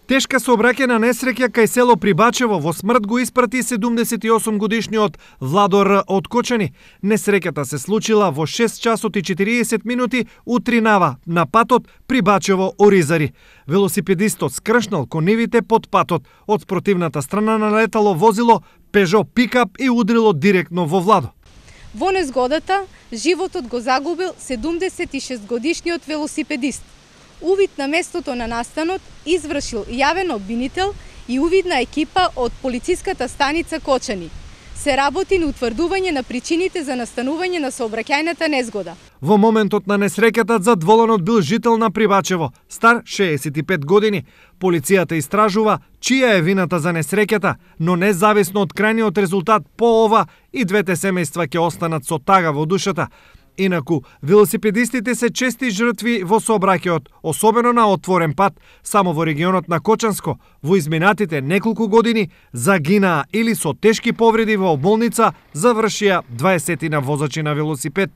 Тешка сообраќајна несреќа кај село Прибачево во смрт го испрати 78 годишниот Владо Р. од Кочани. Несреќата се случила во 6 часот и 40 минути утринава на патот Прибачево Оризари. Велосипедистот скршнал кон нивите под патот. Од спротивната страна налетало возило Пежо пикап и удрило директно во Владо. Во незгодата животот го загубил 76 годишниот велосипедист. Увид на местото на настанот извршил јавен обвинител и увидна екипа од полициската станица Кочани. Се работи на утврдување на причините за настанување на сообраќајната незгода. Во моментот на несреќата задволенот бил жител на Прибачево, стар 65 години. Полицијата истражува чија е вината за несреќата, но независно од крајниот резултат по ова и двете семејства ќе останат со тага во душата. Инаку, велосипедистите се чести жртви во сообраќајот, особено на отворен пат. Само во регионот на Кочанско, во изминатите неколку години, загинаа или со тешки повреди во болница завршија 20 на возачи на велосипед.